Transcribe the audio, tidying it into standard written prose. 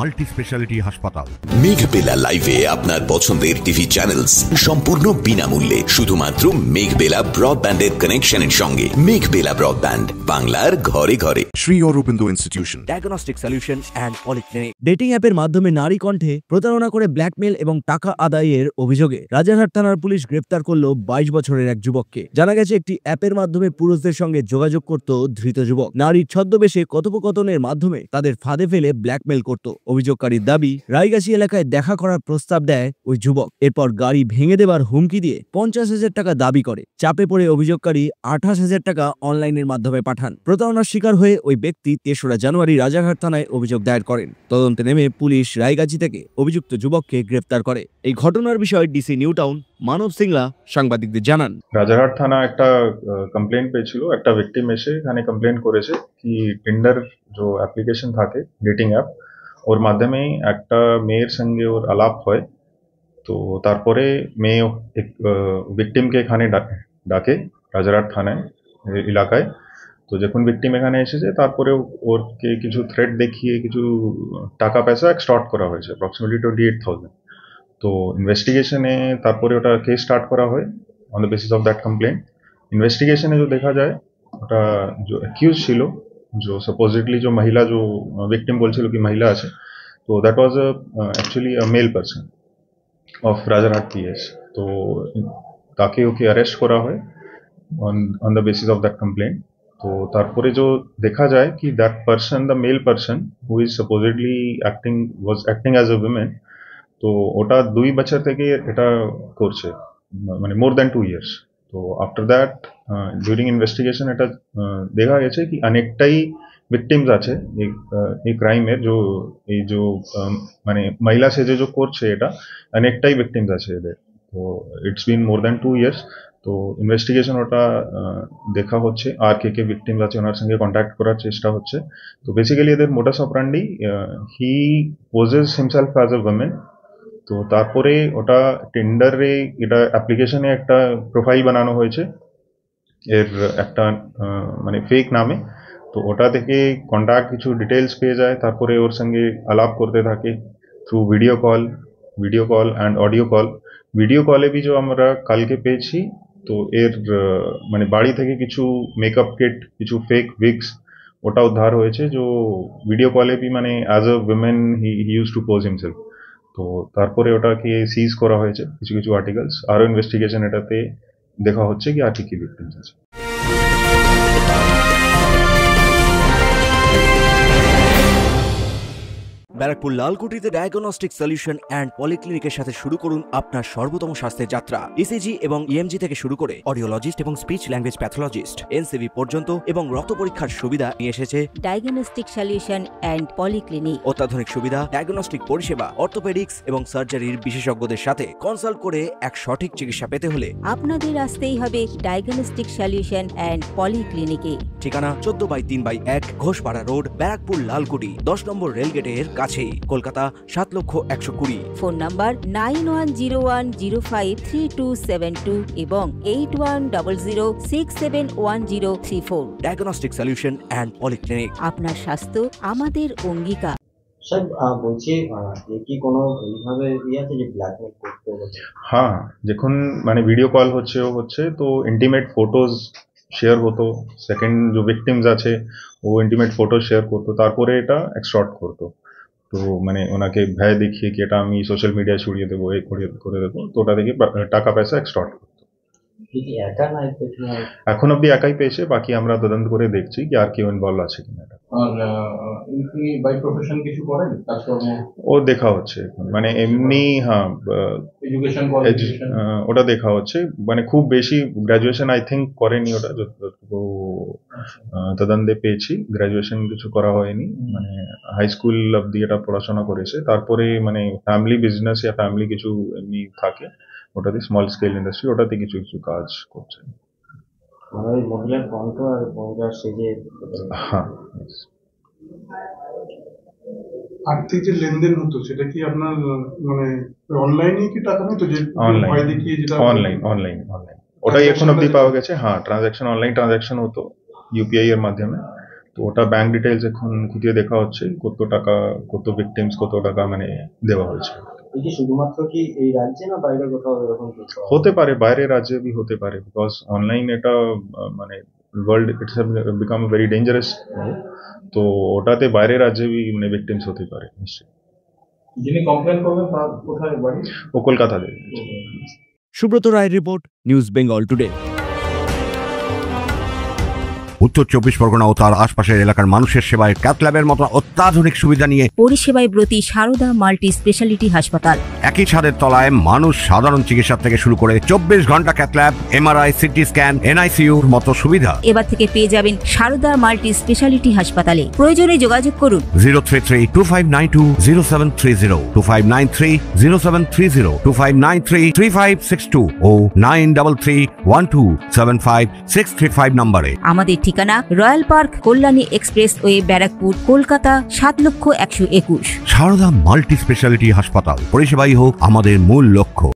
Multi speciality হাসপাতাল। মেঘবেলা লাইভে আপনার পছন্দের টিভি চ্যানেলস সম্পূর্ণ বিনামূল্যে, শুধুমাত্র মেঘবেলা ব্রডব্যান্ডের কানেকশনের সঙ্গে। মেঘবেলা ব্রডব্যান্ড, বাংলার ঘরে ঘরে। Sri Aurobindo Institution, diagnostic solution and polyclinic. Dating অ্যাপের মাধ্যমে নারী কণ্ঠে প্রতারণা করে ব্ল্যাকমেল এবং টাকা আদায়ের অভিযোগে রাজারহাট থানার পুলিশ গ্রেপ্তার করল 22 বছরের এক যুবককে। জানা গেছে, একটি অ্যাপের মাধ্যমে পুরুষদের সঙ্গে যোগাযোগ করত ধৃত যুবক। নারীর ছদ্মবেশে কথোপকথনের মাধ্যমে তাদের ফাঁদে ফেলে ব্ল্যাকমেল করত। অভিযোগকারীর দাবি, রায়গাছি এলাকায় দেখা করার প্রস্তাব দেয় ওই যুবক। এরপর গাড়ি ভেঙে দেবার হুমকি দিয়ে 50,000 টাকা দাবি করে। চাপে পড়ে অভিযোগকারী 28,000 টাকা অনলাইনের মাধ্যমে পাঠান। প্রতারণার শিকার হয়ে ওই ব্যক্তি 3রা জানুয়ারি রাজারহাট থানায় অভিযোগ দায়ের করেন। তদন্তে নেমে পুলিশ রায়গাছি থেকে অভিযুক্ত যুবককে গ্রেফতার করে। এই ঘটনার বিষয়ে ডিসি নিউ টাউন মানব সিংলা সাংবাদিকদের জানান, রাজারহাট থানা একটা কমপ্লেন পেয়েছিল। একটা ভিকটিম এসে এখানে কমপ্লেন করেছে কি টিন্ডার যে অ্যাপ্লিকেশন থাকে, ডেটিং অ্যাপ, ওর মাধ্যমে একটা মেয়ের সঙ্গে ওর আলাপ হয়। তো তারপরে মেয়ে ভিকটিমকে এখানে ডাকে রাজারহাট থানায় এলাকায়। তো যখন ভিকটিম এখানে এসেছে, তারপরে ওরকে কিছু থ্রেট দেখিয়ে কিছু টাকা পয়সা এক্সটর্ট করা হয়েছে, অ্যাপ্রক্সিমেটলি 28,000। তো ইনভেস্টিগেশনে তারপরে ওটা কেস স্টার্ট করা হয় on the basis of that complain. ইনভেস্টিগেশনে जो देखा जाए, ওটা जो অ্যাকিউজ ছিল, जो सपोजिटली जो महिला जो विक्टिम বলছিল কি মহিলা আছে, তো that was actually a male person of Rajarhat PS. তো তাকে ওকে অ্যারেস্ট করা হয় on the basis of that complaint. তো তারপরে जो देखा जाए कि that person, the male person who is supposedly was acting as a woman, তো ওটা 2 বছর থেকে এটা করছে, মানে মোর দ্যান 2 ইয়ার্স। তো আফটার দ্যাট ডিউরিং ইনভেস্টিগেশন এটা দেখা গেছে কি অনেকটাই ভিকটিমস আছে এই ক্রাইমের, এই যে মানে মহিলা সেজে যে করছে এটা, অনেকটাই ভিকটিমস আছে এদের। তো it's been more than 2 years. তো ইনভেস্টিগেশন ওটা দেখা হচ্ছে, আর কে ভিকটিমস আছে ওনার সঙ্গে কন্ট্যাক্ট করার চেষ্টা হচ্ছে। তো বেসিক্যালি এদের modus operandi, he poses himself as a women. তো তারপরে ওটা টিন্ডারে, এটা অ্যাপ্লিকেশনে একটা প্রোফাইল বানানো হয়েছে এর একটা মানে ফেক নামে। তো ওটা থেকে কন্ট্যাক্ট কিছু ডিটেলস পেয়ে যায়, তারপরে ওর সঙ্গে আলাপ করতে থাকে through video call and audio call. Video কলে বি যে আমরা কালকে পেয়েছি, তো এর মানে বাড়ি থেকে কিছু মেকআপ কিট, কিছু ফেক উইগস ওটা উদ্ধার হয়েছে। যে ভিডিও কলে বি মানে as a women he use to pose himself. তো তারপরে ওটাকে সিজ করা হয়েছে কিছু কিছু আর্টিকেলস। আরও ইনভেস্টিগেশন এটাতে দেখা হচ্ছে কি আর কি ভিকটিমস আছে। ব্যারাকপুর লালকুটিতে ডায়াগনস্টিক সলিউশন অ্যান্ড পলিক্লিনিকের সাথে শুরু করুন আপনার সর্বোত্তম স্বাস্থ্যের যাত্রা। ইসিজি এবং ইএমজি থেকে শুরু করে অডিওলজিস্ট এবং স্পিচ ল্যাঙ্গুয়েজ প্যাথোলজিস্ট, এনসিভি পর্যন্ত এবং রক্ত পরীক্ষার সুবিধা নিয়ে এসেছে ডায়াগনস্টিক সলিউশন অ্যান্ড পলিক্লিনিক। অত্যাধুনিক সুবিধা, ডায়াগনস্টিক পরিষেবা, অর্থোপেডিক্স এবং সার্জারির বিশেষজ্ঞদের সাথে কনসাল্ট করে এক সঠিক চিকিৎসা পেতে হলে আপনাদের আসতেই হবে ডায়াগনস্টিক সলিউশন অ্যান্ড পলিক্লিনিকে। ঠিকানা 14/3/1 ঘোষপাড়া রোড, ব্যারাকপুর লালকুটি, 10 নম্বর রেলগেটের কাছেই, কলকাতা 7,120,000। ফোন নাম্বার 9101053272 এবং 8100671034। Diagnostic solution and polyclinic. আপনার স্বাস্থ্য আমাদের অঙ্গীকার। স্যার বলছি, কি কোনো এইভাবে আছে যে ব্ল্যাকমেল করতে হবে? হ্যাঁ, যখন মানে ভিডিও কল হচ্ছে তো ইন্টিমেট ফটোজ শেয়ার হতো। সেকেন্ড যে ভিকটিমস আছে ও ইন্টিমেট ফটো শেয়ার করতো, তারপরে এটা এক্সটর্ট করতো। তো মানে ওনাকে ভয় দেখিয়ে কি এটা আমি সোশ্যাল মিডিয়ায় ছড়িয়ে দেবো, এই করে দেবো, তো ওটা থেকে টাকা পয়সা এক্সটর্ট করতো। এখন অব্দি একাই পেয়েছে, বাকি আমরা তদন্ত করে দেখছি কি আর কেউ ইনভলভ আছে কিনা। ও দেখা হচ্ছে মানে এমনি, হ্যাঁ ওটা দেখা হচ্ছে, মানে খুব বেশি গ্রাজুয়েশন আই থিঙ্ক করেনি ওটা, যতটুকু তদন্তে পেয়েছি গ্রাজুয়েশন কিছু করা হয়নি, মানে হাই স্কুল অব্দি এটা পড়াশোনা করেছে। তারপরে মানে ফ্যামিলি বিজনেস या ফ্যামিলি কিছু এমনি থাকে, ওটাতে স্মল স্কেল ইন্ডাস্ট্রি, ওটাতে কিছু কিছু কাজ করছে। মহিলার কণ্ঠ আর মহিলার সেজে, হ্যাঁ। আর্থিক যে লেনদেন হতো সেটা কি আপনার মানে অনলাইনে কি টাকা নিত? যে অনলাইন ওটাই এখন অব্দি পাওয়া গেছে। হ্যাঁ, ট্রানজাকশন, অনলাইন ট্রানজাকশন হতো ইউপিআই এর মাধ্যমে। তো ওটা ব্যাংক ডিটেলস এখন খুঁটিয়ে দেখা হচ্ছে, কত টাকা, কত ভিকটিমস, কত টাকা মানে দেওয়া হয়েছে। এই কি শুধুমাত্র কি এই রাজ্যে না বাইরে কোথাও এরকম কিছু হতে পারে, বাইরের রাজ্যে भी হতে পারে, বিকজ অনলাইন এটা মানে world it's become very dangerous. তো ওটাতে বাইরের রাজ্যে भी মানে ভিকটিমস হতে পারে নিশ্চয়ই। যিনি কমপ্লেন করবেন তার কোথায় বাড়ি? ও কলকাতাতে। সুব্রত রায়ের রিপোর্ট, নিউজ বেঙ্গল টুডে। উত্তর 24 পরগনা ও তার আশপাশের এলাকার মানুষের সেবায় ক্যাথ ল্যাবের মতো অত্যাধুনিক সুবিধা নিয়ে পরিষেবায় ব্রতী সারদা মাল্টি স্পেশালিটি হাসপাতাল। একই ছাদের তলায় মানুষ সাধারণ চিকিৎসা থেকে শুরু করে 24 ঘন্টা cath lab, MRI, CT scan, এনআইসিইউর মতো সুবিধা। এবার থেকে পেয়ে যাবেন সারদা মাল্টি স্পেশালিটি হাসপাতালে। প্রয়োজনে যোগাযোগ করুন 033-2592-0730, 2593-0730, 2593-3562 ও 9331275635 নম্বরে। আমাদের ঠিকানা royal park, Kalyani expressway, Barrackpore, Kolkata 7,121,000। Sarada multi speciality হাসপাতাল, পরিষেবাই হোক আমাদের মূল লক্ষ্য।